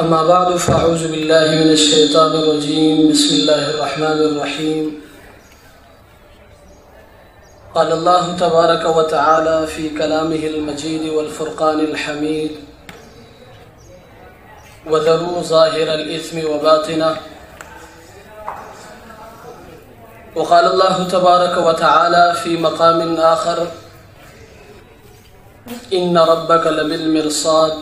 أما بعد فأعوذ بالله من الشيطان الرجيم بسم الله الرحمن الرحيم قال الله تبارك وتعالى في كلامه المجيد والفرقان الحميد وذروا ظاهر الإثم وباطنه وقال الله تبارك وتعالى في مقام آخر إن ربك لبالمرصاد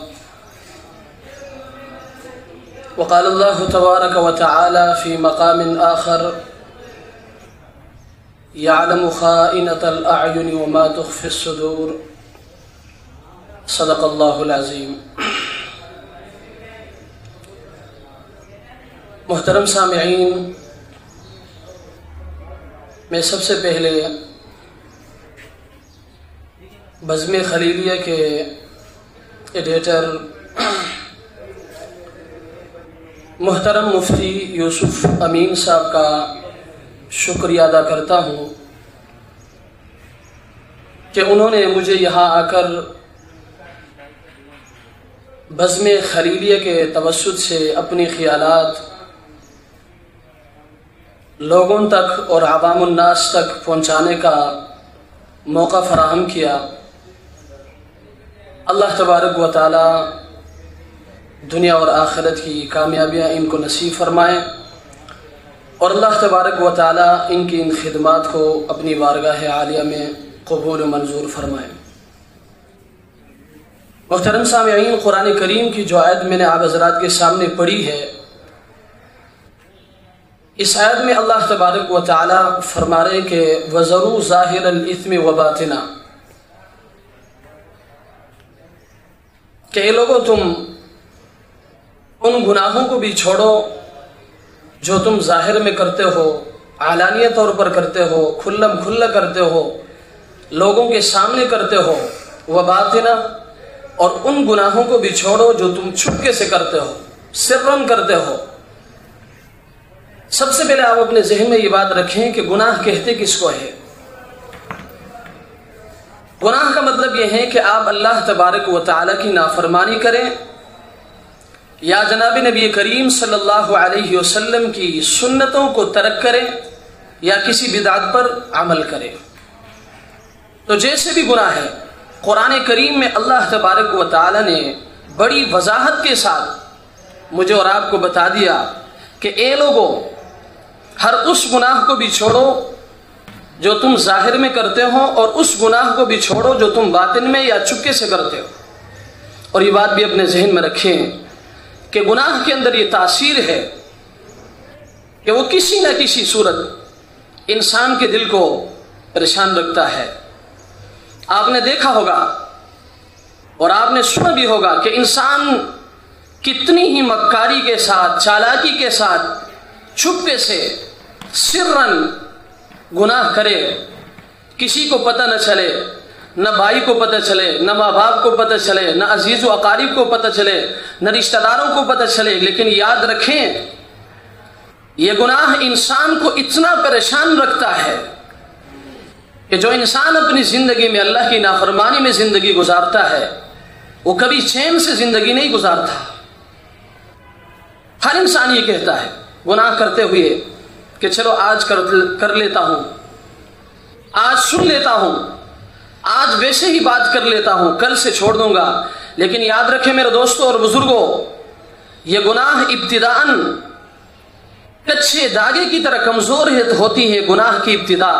وقال الله تبارك وتعالى في مقام آخر يعلم خائنة الأعين وما تخفي الصدور صدق الله العظيم. محترم سامعین، میں سب سے پہلے بزم خلیلیہ کے ایڈیٹر محترم مفتی یوسف امین صاحب کا شکریہ ادا کرتا ہوں کہ انہوں نے مجھے یہاں آ کر بزم خلیلیہ کے توسط سے اپنی خیالات لوگوں تک اور عوام الناس تک پہنچانے کا موقع فراہم کیا. اللہ تبارک و تعالی دنیا اور آخرت کی کامیابیاں ان کو نصیب فرمائے اور اللہ تبارک و تعالی ان کی ان خدمات کو اپنی بارگاہ عالیہ میں قبول و منظور فرمائے. محترم سامعین، قرآن کریم کی جو آیت میں نے آپ حضرات کے سامنے پڑھی ہے، اس آیت میں اللہ تبارک و تعالی فرما رہے کہ وَذَرُوا ظَاهِرَ الْإِثْمِ وَبَاطِنَهُ، کہ اے لوگوں تم ان گناہوں کو بھی چھوڑو جو تم ظاہر میں کرتے ہو، علانیہ طور پر کرتے ہو، کھلم کھلا کرتے ہو، لوگوں کے سامنے کرتے ہو، وَبَاطِنَهُ، اور ان گناہوں کو بھی چھوڑو جو تم چھپکے سے کرتے ہو، سرًا کرتے ہو. سب سے پہلے آپ اپنے ذہن میں یہ بات رکھیں کہ گناہ کہتے کس کو ہے. گناہ کا مطلب یہ ہے کہ آپ اللہ تبارک و تعالی کی نافرمانی کریں یا جناب نبی کریم صلی اللہ علیہ وسلم کی سنتوں کو ترک کریں یا کسی بدعت پر عمل کریں. تو جیسے بھی گناہ ہے، قرآن کریم میں اللہ تبارک و تعالی نے بڑی وضاحت کے ساتھ مجھے اور آپ کو بتا دیا کہ اے لوگوں، ہر اس گناہ کو بھی چھوڑو جو تم ظاہر میں کرتے ہو اور اس گناہ کو بھی چھوڑو جو تم باطن میں یا چپکے سے کرتے ہو. اور یہ بات بھی اپنے ذہن میں رکھیں کہ گناہ کے اندر یہ تاثیر ہے کہ وہ کسی نہ کسی صورت انسان کے دل کو پریشان رکھتا ہے. آپ نے دیکھا ہوگا اور آپ نے سنا بھی ہوگا کہ انسان کتنی ہی مکاری کے ساتھ، چالاکی کے ساتھ، چھپکے سے سرًا گناہ کرے، کسی کو پتہ نہ چلے، نہ بھائی کو پتہ چلے، نہ ماں باپ کو پتہ چلے، نہ عزیز و اقارب کو پتہ چلے، نہ رشتہ داروں کو پتہ چلے. لیکن یاد رکھیں، یہ گناہ انسان کو اتنا پریشان رکھتا ہے کہ جو انسان اپنی زندگی میں اللہ کی نافرمانی میں زندگی گزارتا ہے وہ کبھی چین سے زندگی نہیں گزارتا. ہر انسان یہ کہتا ہے گناہ کرتے ہوئے کہ چلو آج کر لیتا ہوں، آج سن لیتا ہوں، آج ویسے ہی بات کر لیتا ہوں، کل سے چھوڑ دوں گا. لیکن یاد رکھیں میرے دوستوں اور بزرگوں، یہ گناہ ابتداءً کچے دھاگے کی طرح کمزور ہوتی ہے گناہ کی ابتدا.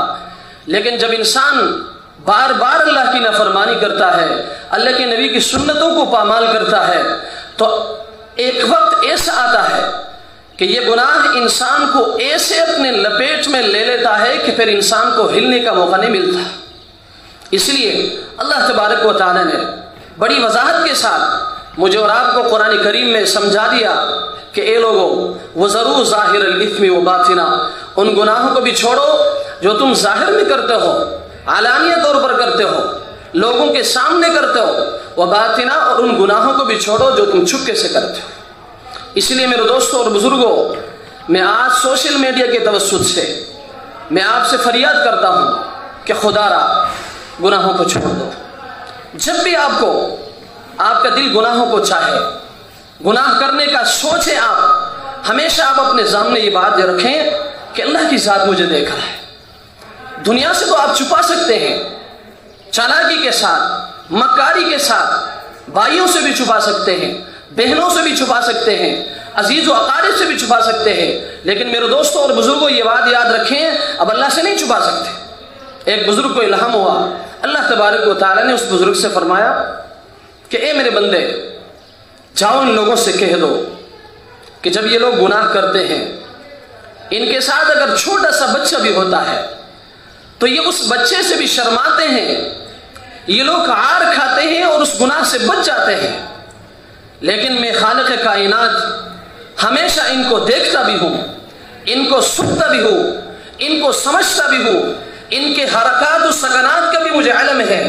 لیکن جب انسان بار بار اللہ کی نافرمانی کرتا ہے، اللہ کے نبی کی سنتوں کو پامال کرتا ہے، تو ایک وقت ایسا آتا ہے کہ یہ گناہ انسان کو ایسے اپنے لپیٹ میں لے لیتا ہے کہ پھر انسان کو ہلنے کا موقع نہیں ملتا. اس لیے اللہ تبارک و تعالی نے بڑی وضاحت کے ساتھ مجھے اور آپ کو قرآن کریم میں سمجھا دیا کہ اے لوگوں، وَذَرُوا ظَاهِرَ الْإِثْمِ وَبَاطِنَهُ، ان گناہوں کو بھی چھوڑو جو تم ظاہر میں کرتے ہو، علانیہ طور پر کرتے ہو، لوگوں کے سامنے کرتے ہو، وَبَاطِنَهُ، اور ان گناہوں کو بھی چھوڑو جو تم چھپکے سے کرتے ہو. اس لیے میرے دوستوں اور بزرگوں، میں آج سوشل میڈیا کے توسط سے میں آپ سے فریاد کرتا ہوں کہ خدا را گناہوں کو چھوڑ دو. جب بھی آپ کا دل گناہوں کو چاہے، گناہ کرنے کا سوچیں آپ، ہمیشہ آپ اپنے سامنے یہ بات رکھیں کہ اللہ کی ذات مجھے دیکھ رہا ہے۔ دنیا سے تو آپ چھپا سکتے ہیں، چالاکی کے ساتھ، مکاری کے ساتھ، بھائیوں سے بھی چھپا سکتے ہیں، بہنوں سے بھی چھپا سکتے ہیں، عزیز و اقارب سے بھی چھپا سکتے ہیں، لیکن میرے دوستوں اور بزرگوں یہ بات یاد رکھیں، اب اللہ سے نہیں چھپا سکتے۔ ایک بزرگ کو الہام ہوا، اللہ تبارک و تعالیٰ نے اس بزرگ سے فرمایا کہ اے میرے بندے، جاؤ ان لوگوں سے کہہ دو کہ جب یہ لوگ گناہ کرتے ہیں، ان کے ساتھ اگر چھوٹا سا بچہ بھی ہوتا ہے تو یہ اس بچے سے بھی شرماتے ہیں، یہ لوگ عار کھاتے ہیں اور اس گناہ سے بچ جاتے ہیں، لیکن میں خالق کائنات ہمیشہ ان کو دیکھتا بھی ہوں، ان کو سنتا بھی ہوں، ان کو سمجھتا بھی ہوں، ان کے حرکات و سکنات کا بھی مجھے علم ہے،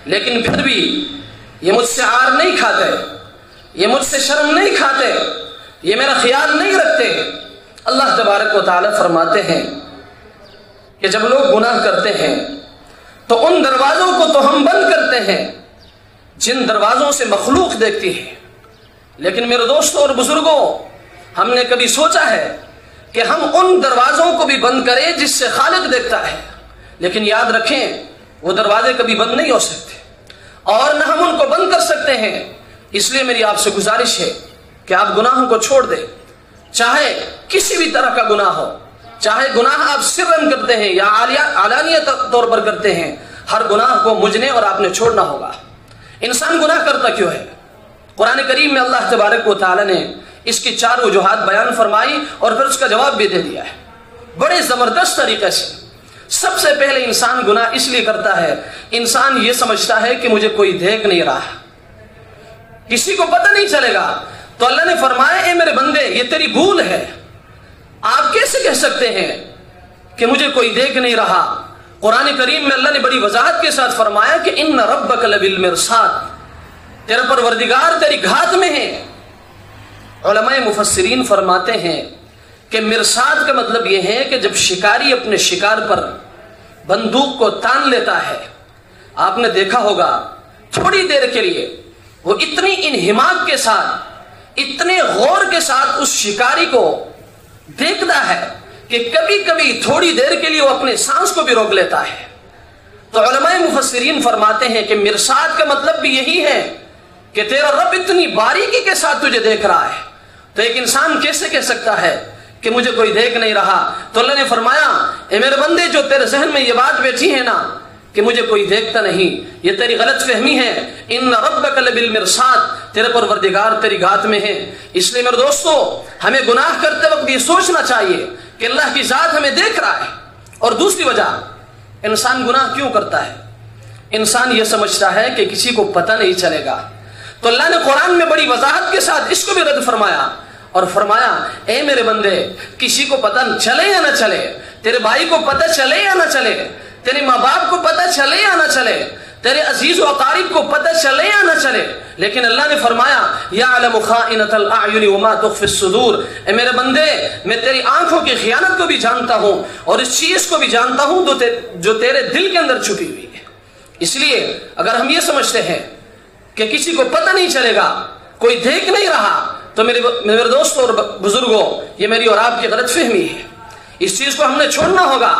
لیکن پھر بھی یہ مجھ سے عار نہیں کھاتے، یہ مجھ سے شرم نہیں کھاتے، یہ میرا خیال نہیں رکھتے۔ اللہ تبارک و تعالیٰ فرماتے ہیں کہ جب لوگ گناہ کرتے ہیں تو ان دروازوں کو تو ہم بند کرتے ہیں جن دروازوں سے مخلوق دیکھتی ہے، لیکن میرے دوستوں اور بزرگوں، ہم نے کبھی سوچا ہے کہ ہم ان دروازوں کو بھی بند کریں جس سے خالق دیکھتا ہے؟ لیکن یاد رکھیں وہ دروازے کبھی بند نہیں ہو سکتے، اور نہ ہم ان کو بند کر سکتے ہیں۔ اس لیے میری آپ سے گزارش ہے کہ آپ گناہوں کو چھوڑ دیں، چاہے کسی بھی طرح کا گناہ ہو، چاہے گناہ آپ سرن کرتے ہیں یا علانیہ طور پر کرتے ہیں، ہر گناہ کو مجھنے اور آپ نے چھوڑنا ہوگا۔ انسان گناہ کرتا کیوں ہے؟ قرآن کریم میں اللہ تبارک و تعالیٰ نے اس کی 4 وجوہات بیان فرمائی اور پھر اس کا جواب بھی دے دیا ہے بڑے زبردست طریقے سے۔ سب سے پہلے انسان گناہ اس لیے کرتا ہے، انسان یہ سمجھتا ہے کہ مجھے کوئی دیکھ نہیں رہا، کسی کو پتہ نہیں چلے گا، تو اللہ نے فرمایا اے میرے بندے یہ تیری بھول ہے۔ آپ کیسے کہہ سکتے ہیں کہ مجھے کوئی دیکھ نہیں رہا؟ قرآن کریم میں اللہ نے بڑی وضاحت کے ساتھ فرمایا کہ ان ربک لبالمرصاد، تیرا پروردگار تیری گھات میں ہے۔ علماء مفسرین فرماتے ہیں کہ مرصاد کا مطلب یہ ہے کہ جب شکاری اپنے شکار پر بندوق کو تان لیتا ہے، آپ نے دیکھا ہوگا تھوڑی دیر کے لیے وہ اتنی انہماک کے ساتھ، اتنے غور کے ساتھ اس شکاری کو دیکھتا ہے کہ کبھی کبھی تھوڑی دیر کے لیے وہ اپنے سانس کو بھی روک لیتا ہے۔ تو علماء مفسرین فرماتے ہیں کہ مرصاد کا مطلب بھی یہی ہے کہ تیرا رب اتنی باریکی کے ساتھ تجھے دیکھ رہا ہے۔ تو ایک انسان کیسے کہہ سکتا ہے کہ مجھے کوئی دیکھ نہیں رہا؟ تو اللہ نے فرمایا اے میرے بندے، جو تیرے ذہن میں یہ بات بیٹھی ہے نا کہ مجھے کوئی دیکھتا نہیں، یہ تیری غلط فہمی ہے۔ ان ربک لبالمرصاد، تیرے پروردگار تیری گھات میں ہے۔ اس لیے میرے دوستو، ہمیں گناہ کرتے وقت یہ سوچنا چاہیے کہ اللہ کی ذات ہمیں دیکھ رہا ہے۔ اور دوسری وجہ، انسان گناہ کیوں کرتا ہے؟ انسان یہ سمجھتا ہے کہ کسی کو پتہ نہیں چلے گا، تو اللہ نے قرآن میں بڑی وضاحت کے ساتھ اس کو بھی رد فرمایا اور فرمایا اے میرے بندے، کسی کو پتہ چلے یا نہ چلے، تیرے بھائی کو پتہ چلے یا نہ چلے، تیرے ماں باپ کو پتہ چلے یا نہ چلے، تیرے عزیز و اقارب کو پتہ چلے یا نہ چلے، لیکن اللہ نے فرمایا یعلم خائنۃ الاعین وما تخفی الصدور، اے میرے بندے میں تیری آنکھوں کی خیانت کو بھی جانتا ہوں اور اس چیز کو بھی جانتا ہوں جو تیرے دل کے اندر چھپی ہوئی ہے۔ اس لیے اگر ہم یہ سمجھتے ہیں کہ کسی کو پتہ نہیں چلے گا، کوئی دیکھ نہیں رہا، تو میرے دوستوں اور بزرگوں، یہ میری اور آپ کی غلط فہمی ہے۔ اس چیز کو ہم نے چھوڑنا ہوگا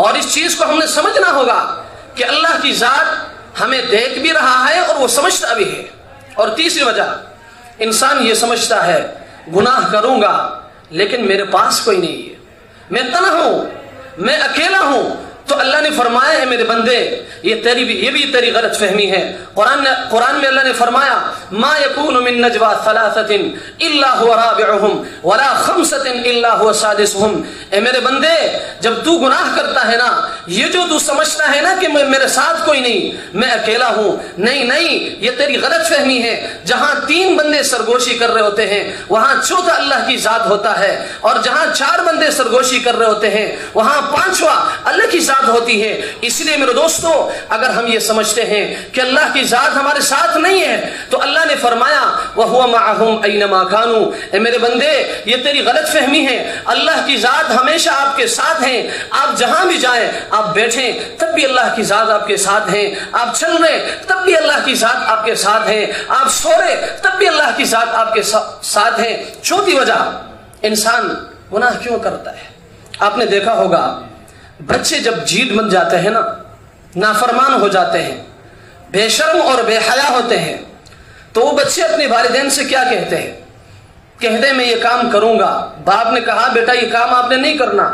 اور اس چیز کو ہم نے سمجھنا ہوگا کہ اللہ کی ذات ہمیں دیکھ بھی رہا ہے اور وہ سمجھتا بھی ہے۔ اور تیسری وجہ، انسان یہ سمجھتا ہے گناہ کروں گا لیکن میرے پاس کوئی نہیں ہے، میں تنہا ہوں، میں اکیلا ہوں۔ تو اللہ نے فرمایا ہے میرے بندے، یہ بھی تیری غلط فہمی ہے۔ قرآن میں اللہ نے فرمایا ما یکون من نجوا ثلاثۃ الا هو رابعهم ولا خمسۃ الا هو سادسهم، اے میرے بندے جب تو گناہ کرتا ہے نا، یہ جو تو سمجھتا ہے نا کہ میرے ساتھ کوئی نہیں، میں اکیلا ہوں، نہیں، یہ تیری غلط فہمی ہے۔ جہاں 3 بندے سرگوشی کر رہے ہوتے ہیں وہاں چوتھا اللہ کی ذات ہوتا ہے، اور جہاں 4 بندے سرگوشی کر رہے ہوتے ہیں وہاں 5واں اللہ کی ذات ذات ہوتی ہے۔ اس لیے میرے دوستو، اگر ہم یہ سمجھتے ہیں کہ اللہ کی ذات ہمارے ساتھ نہیں ہے تو اللہ نے فرمایا وَهُوَ مَعَهُمْ أَيْنَمَا كَانُوا، اے میرے بندے یہ تیری غلط فہمی ہے، اللہ کی ذات ہمیشہ آپ کے ساتھ ہے۔ آپ جہاں بھی جائیں، آپ بیٹھیں تب بھی اللہ کی ذات آپ کے ساتھ ہے، آپ چل رہے تب بھی اللہ کی ذات آپ کے ساتھ ہے، آپ سو رہے تب بھی اللہ کی ذات آپ کے ساتھ ہے۔ چوتھی وجہ انسان گناہ کیوں کرتا ہے؟ آپ نے دیکھا ہوگا بچے جب جیٹ بن جاتے ہیں نا، نافرمان ہو جاتے ہیں، بے شرم اور بے حیا ہوتے ہیں، تو وہ بچے اپنے والدین سے کیا کہتے ہیں؟ کہتے ہیں میں یہ کام کروں گا۔ باپ نے کہا بیٹا یہ کام آپ نے نہیں کرنا،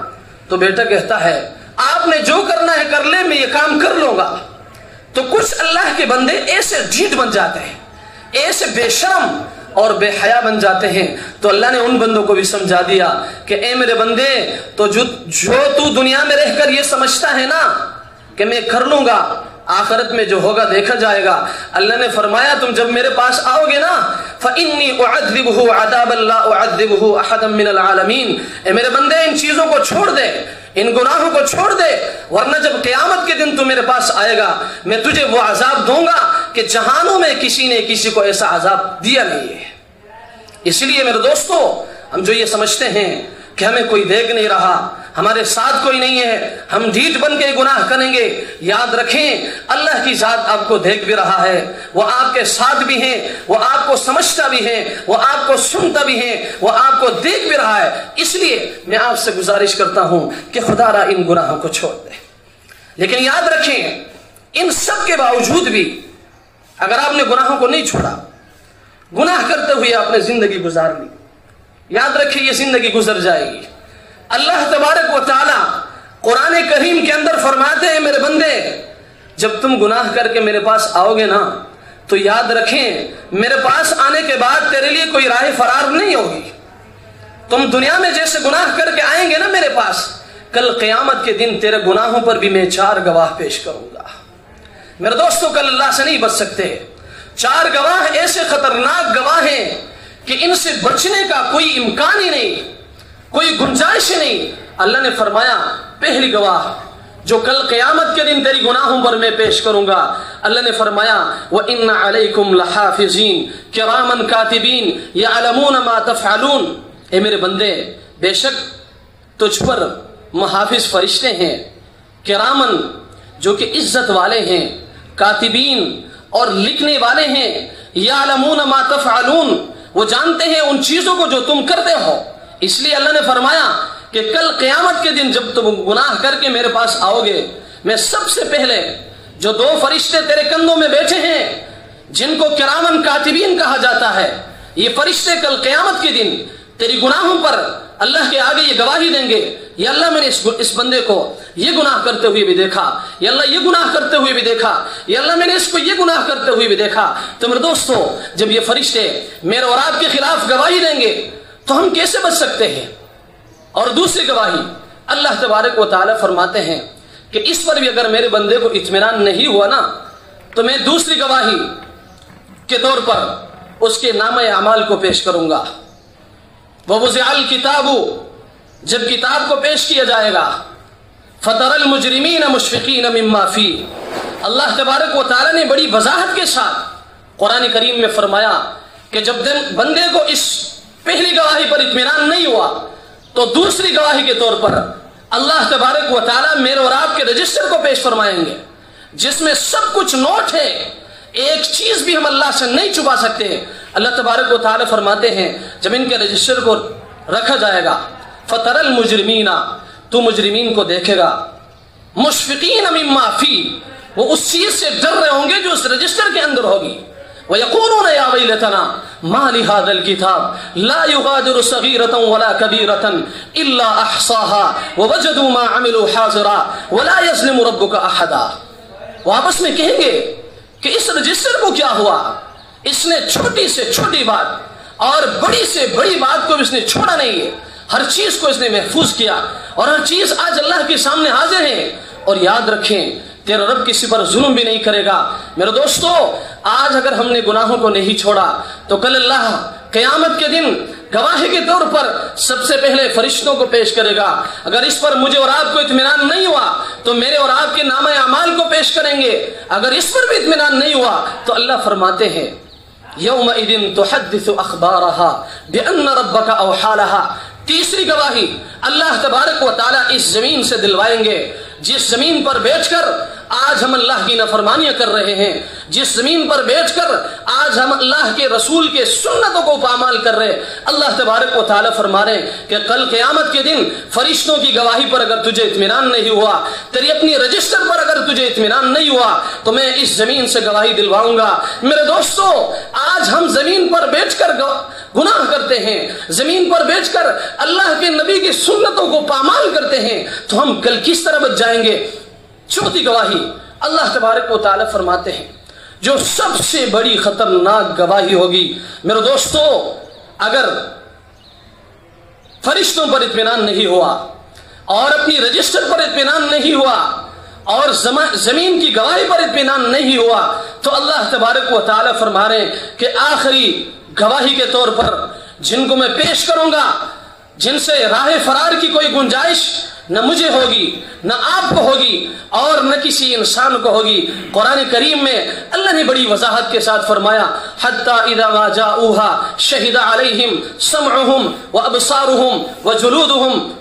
تو بیٹا کہتا ہے آپ نے جو کرنا ہے کر لے، میں یہ کام کر لوں گا۔ تو کچھ اللہ کے بندے ایسے ڈھیٹ بن جاتے ہیں، ایسے بے شرم اور بے حیا بن جاتے ہیں، تو اللہ نے ان بندوں کو بھی سمجھا دیا کہ اے میرے بندے، تو جو تو دنیا میں رہ کر یہ سمجھتا ہے نا کہ میں کر لوں گا، آخرت میں جو ہوگا دیکھا جائے گا۔ اللہ نے فرمایا تم جب میرے پاس آؤ گے نا فَإِنِّي أُعَذِّبُهُ عَذَابًا لَا أُعَذِّبُهُ أَحَدًا مِّنَ الْعَالَمِينَ، اے میرے بندے ان چیزوں کو چھوڑ دے، ان گناہوں کو چھوڑ دے، ورنہ جب قیامت کے دن تو میرے پاس آئے گا میں تجھے وہ عذاب دوں گا کہ جہانوں میں کسی نے کسی کو ایسا عذاب دیا نہیں ہے۔ اس لیے میرے دوستو، ہم جو یہ سمجھتے ہیں کہ ہمیں کوئی دیکھ نہیں رہا، ہمارے ساتھ کوئی نہیں ہے، ہم ڈھیٹ بن کے گناہ کریں گے، یاد رکھیں اللہ کی ذات آپ کو دیکھ بھی رہا ہے، وہ آپ کے ساتھ بھی ہیں، وہ آپ کو سمجھتا بھی ہے، وہ آپ کو سنتا بھی ہے، وہ آپ کو دیکھ بھی رہا ہے۔ اس لیے میں آپ سے گزارش کرتا ہوں کہ خدا را ان گناہوں کو چھوڑ دے۔ لیکن یاد رکھیں ان سب کے باوجود بھی اگر آپ نے گناہوں کو نہیں چھوڑا، گناہ کرتے ہوئے آپ نے زندگی گزار لی، یاد رکھیں یہ زندگی گزر جائے گی۔ اللہ تبارک و تعالی قرآن کریم کے اندر فرماتے ہیں میرے بندے جب تم گناہ کر کے میرے پاس آؤ گے نا تو یاد رکھیں میرے پاس آنے کے بعد تیرے لیے کوئی راہ فرار نہیں ہوگی۔ تم دنیا میں جیسے گناہ کر کے آئیں گے نا میرے پاس، کل قیامت کے دن تیرے گناہوں پر بھی میں 4 گواہ پیش کروں گا۔ میرے دوستو کل اللہ سے نہیں بچ سکتے۔ 4 گواہ ایسے خطرناک گواہ ہیں کہ ان سے بچنے کا کوئی امکان ہی نہیں، کوئی گنجائش ہی نہیں۔ اللہ نے فرمایا پہلی گواہ جو کل قیامت کے دن تیری گناہوں پر میں پیش کروں گا، اللہ نے فرمایا وَإِنَّ عَلَيْكُمْ لَحَافِظِينَ كِرَامًا كَاتِبِينَ يَعْلَمُونَ مَا تَفْعَلُونَ، اے میرے بندے بے شک تجھ پر محافظ فرشتے ہیں، کرامن جو کہ عزت والے ہیں، کاتبین اور لکھنے والے ہیں، یعلمون ما تفعلون وہ جانتے ہیں ان چیزوں کو جو تم کرتے ہو۔ اس لیے اللہ نے فرمایا کہ کل قیامت کے دن جب تم گناہ کر کے میرے پاس آؤ گے، میں سب سے پہلے جو 2 فرشتے تیرے کندھوں میں بیٹھے ہیں جن کو کرامن کاتبین کہا جاتا ہے، یہ فرشتے کل قیامت کے دن تیری گناہوں پر اللہ کے آگے یہ گواہی دیں گے، یا اللہ میں نے اس بندے کو یہ گناہ کرتے ہوئے بھی دیکھا، یا اللہ یہ گناہ کرتے ہوئے بھی دیکھا، یا اللہ میں نے اس کو یہ گناہ کرتے ہوئے بھی دیکھا۔ تو میرے دوستو جب یہ فرشتے میرے اور آپ کے خلاف گواہی دیں گے تو ہم کیسے بچ سکتے ہیں؟ اور دوسری گواہی اللہ تبارک و تعالی فرماتے ہیں کہ اس پر بھی اگر میرے بندے کو اطمینان نہیں ہوا نا تو میں دوسری گواہی کے طور پر اس کے نامہ اعمال کو پیش کروں گا۔ وَوُضِعَ الْكِتَابُ جب کتاب کو پیش کیا جائے گا فَتَرَى الْمُجْرِمِينَ مُشْفِقِينَ مِمَّا فِيهِ، اللہ تبارک و تعالی نے بڑی وضاحت کے ساتھ قرآن کریم میں فرمایا کہ جب بندے کو اس پہلی گواہی پر اطمینان نہیں ہوا تو دوسری گواہی کے طور پر اللہ تبارک و تعالی میرے اور آپ کے رجسٹر کو پیش فرمائیں گے جس میں سب کچھ نوٹ ہے، ایک چیز بھی ہم اللہ سے نہیں چھپا سکتے۔ اللہ تبارک و تعالی فرماتے ہیں جب ان کے رجسٹر کو رکھا جائے گا فَتَرَى الْمُجْرِمِينَ تو مجرمین کو دیکھے گا، مُشْفِقِينَ مِمَّا فِيهِ وہ اس چیز سے ڈر رہے ہوں گے جو اس رجسٹر کے اندر ہوگی۔ وَيَقُولُونَ يَا وَيْلَتَنَا مَا لِهَذَا الْكِتَابِ لَا يُغَادِرُ صَغِيرَةً وَلَا كَبِيرَةً إِلَّا أَحْصَاهَا وَوَجَدُوا مَا عَمِلُوا حَاضِرًا وَلَا يَظْلِمُ رَبُّكَ أَحَدًا۔ وہ آپس میں کہیں گے کہ اس رجسٹر کو کیا ہوا، اس نے چھوٹی سے چھوٹی بات اور بڑی سے بڑی بات کو اس نے چھوڑا نہیں ہے، ہر چیز کو اس نے محفوظ کیا اور ہر چیز آج اللہ کے سامنے حاضر ہے۔ اور یاد رکھیں تیرا رب کسی پر ظلم بھی نہیں کرے گا۔ میرے دوستو آج اگر ہم نے گناہوں کو نہیں چھوڑا تو کل اللہ قیامت کے دن گواہی کے طور پر سب سے پہلے فرشتوں کو پیش کرے گا. اگر اس پر مجھے اور آپ کو اطمینان نہیں ہوا تو میرے اور آپ کے نامہ اعمال کو پیش کریں گے. اگر اس پر بھی اطمینان نہیں ہوا تو اللہ فرماتے ہیں یومئذ تحدث اخبارها بان ربک اوحی لها. تیسری گواہی اللہ تبارک و تعالیٰ اس زمین سے دلوائیں گے جس زمین پر بیٹھ کر آج ہم اللہ کی نافرمانیاں کر رہے ہیں، جس زمین پر بیٹھ کر آج ہم اللہ کے رسول کے سنتوں کو پامال کر رہے. اللہ تبارک و تعالیٰ فرما رہے ہیں کہ کل قیامت کے دن فرشتوں کی گواہی پر اگر تجھے اطمینان نہیں ہوا، تیری اپنی رجسٹر پر اگر تجھے اطمینان نہیں ہوا تو میں اس زمین سے گواہی دلواؤں گا. میرے دوستو، آج ہم زمین پر بیٹھ کر گناہ کرتے ہیں، زمین پر بیٹھ کر اللہ کے نبی کی سنتوں کو پامال کرتے ہیں، تو ہم کل کس طرح بچ جائیں گے؟ چوتھی گواہی اللہ تبارک و تعالیٰ فرماتے ہیں جو سب سے بڑی خطرناک گواہی ہوگی. میرے دوستو، اگر فرشتوں پر اطمینان نہیں ہوا اور اپنی رجسٹر پر اطمینان نہیں ہوا اور زمین کی گواہی پر اطمینان نہیں ہوا تو اللہ تبارک و تعالیٰ فرما رہے ہیں کہ آخری گواہی کے طور پر جن کو میں پیش کروں گا، جن سے راہ فرار کی کوئی گنجائش نہ مجھے ہوگی، نہ آپ کو ہوگی اور نہ کسی انسان کو ہوگی. قرآن کریم میں اللہ نے بڑی وضاحت کے ساتھ فرمایا حَتَّى إِذَا مَا جَاءُوهَا شَهِدَ عَلَيْهِمْ سَمْعُهُمْ وَأَبْصَارُهُمْ وَجُلُودُهُمْ.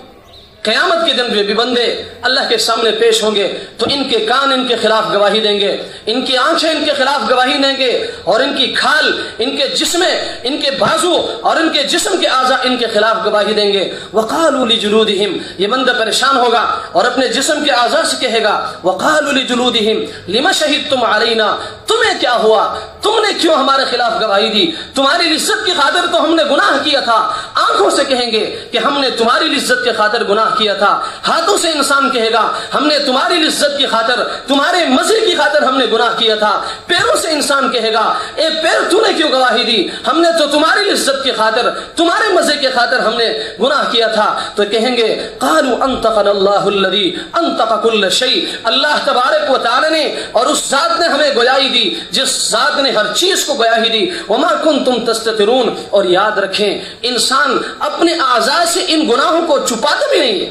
قیامت کے دن بھی بندے اللہ کے سامنے پیش ہوں گے تو ان کے کان ان کے خلاف گواہی دیں گے، ان کی آنکھیں ان کے خلاف گواہی دیں گے، اور ان کی کھال، ان کے جسم، ان کے بازو اور ان کے جسم کے اعضاء ان کے خلاف گواہی دیں گے. وَقَالُوا لِجُلُودِهِمْ. یہ بندہ پریشان ہوگا اور اپنے جسم کے اعضاء سے کہے گا وَقَالُوا لِجُلُودِهِمْ لِمَ شَهِدتُّمْ عَلَيْنَا. تمہیں کیا ہوا؟ تم نے کیوں ہمارے خلاف گواہی دی؟ تمہاری لذت کی خاطر تو ہم نے گناہ کیا تھا. آنکھوں سے کہیں گے کہ ہم نے تمہاری لذت کی خاطر گناہ کیا تھا. ہاتھوں سے انسان کہے گا ہم نے تمہاری لذت کی خاطر، تمہارے مزے کی خاطر ہم نے گناہ کیا تھا. پیروں سے انسان کہے گا اے پیر تو نے کیوں گواہی دی؟ ہم نے تو تمہاری لذت کی خاطر، تمہارے مزے کی خاطر ہم نے گناہ کیا تھا. تو کہیں گے قالوا انطقنا اللہ الذی انطق کل شیء. اللہ تبارک و تعالی نے اور اس ذات نے ہمیں گویائی دی جس ذات نے ہر چیز کو گواہی دی. وما کنتم تستترون. اور یاد رکھیں انسان اپنے اعضاء سے ان گناہوں کو چھپاتا بھی نہیں ہے.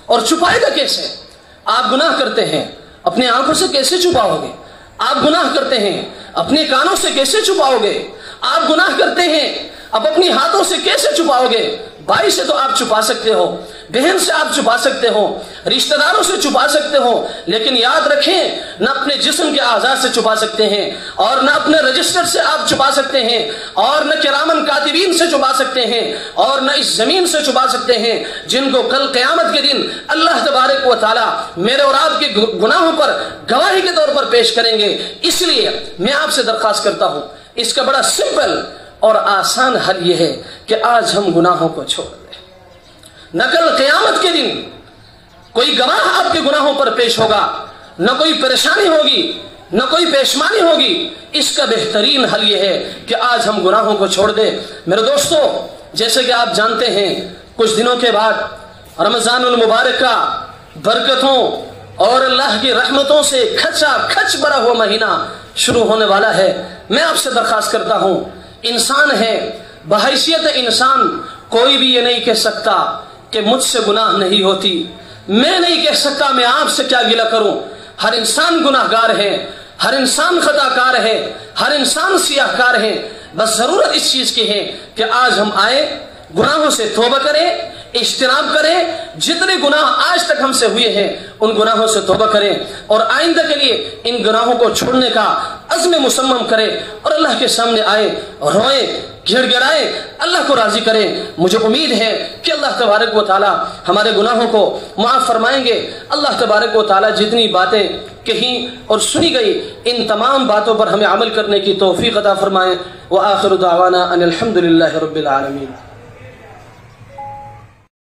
اور چھپائے گا کیسے؟ آپ گناہ کرتے ہیں اپنے آنکھوں سے کیسے چھپاؤ گے؟ آپ گناہ کرتے ہیں اپنے کانوں سے کیسے چھپاؤ گے؟ آپ گناہ کرتے ہیں اب اپنی ہاتھوں سے کیسے چھپاؤ گے؟ بھائی سے تو آپ چھپا سکتے ہو، بہن سے آپ چھپا سکتے ہو، رشتہ داروں سے چھپا سکتے ہو، لیکن یاد رکھیں نہ اپنے جسم کے اعضاء سے چھپا سکتے ہیں، اور نہ اپنے رجسٹر سے آپ چھپا سکتے ہیں، اور نہ کرامن کاتبین سے چھپا سکتے ہیں، اور نہ اس زمین سے چھپا سکتے ہیں جن کو کل قیامت کے دن اللہ تبارک و تعالیٰ میرے اور آپ کے گناہوں پر گواہی کے طور پر پیش کریں گے. اس لیے میں آپ سے درخواست کرتا ہوں اس کا بڑا سمپل اور آسان حل یہ ہے کہ آج ہم گناہوں کو چھوڑ دیں. نہ کل قیامت کے دن کوئی گواہ آپ کے گناہوں پر پیش ہوگا، نہ کوئی پریشانی ہوگی، نہ کوئی پیشمانی ہوگی. اس کا بہترین حل یہ ہے کہ آج ہم گناہوں کو چھوڑ دیں. میرے دوستو، جیسے کہ آپ جانتے ہیں کچھ دنوں کے بعد رمضان المبارک کا برکتوں اور اللہ کی رحمتوں سے کھچا کھچ بھرا ہوا مہینہ شروع ہونے والا ہے. میں آپ سے درخواست کرتا ہوں، انسان ہے، بحیثیت انسان کوئی بھی یہ نہیں کہہ سکتا کہ مجھ سے گناہ نہیں ہوتی. میں نہیں کہہ سکتا میں آپ سے کیا گلہ کروں. ہر انسان گناہ گار ہے، ہر انسان خطا کار ہے، ہر انسان سیاہ کار ہے. بس ضرورت اس چیز کی ہے کہ آج ہم آئے، گناہوں سے توبہ کریں، اجتناب کریں. جتنے گناہ آج تک ہم سے ہوئے ہیں ان گناہوں سے توبہ کریں اور آئندہ کے لیے ان گناہوں کو چھوڑنے کا عزم مصمم کریں اور اللہ کے سامنے آئے، روئیں، گھڑ گھڑائیں، اللہ کو راضی کریں. مجھے امید ہے کہ اللہ تبارک و تعالی ہمارے گناہوں کو معاف فرمائیں گے. اللہ تبارک و تعالی جتنی باتیں کہیں اور سنی گئی ان تمام باتوں پر ہمیں عمل کرنے کی توفیق عطا فرمائیں. وآخر دعوانا ان الحمد للہ رب العالمین.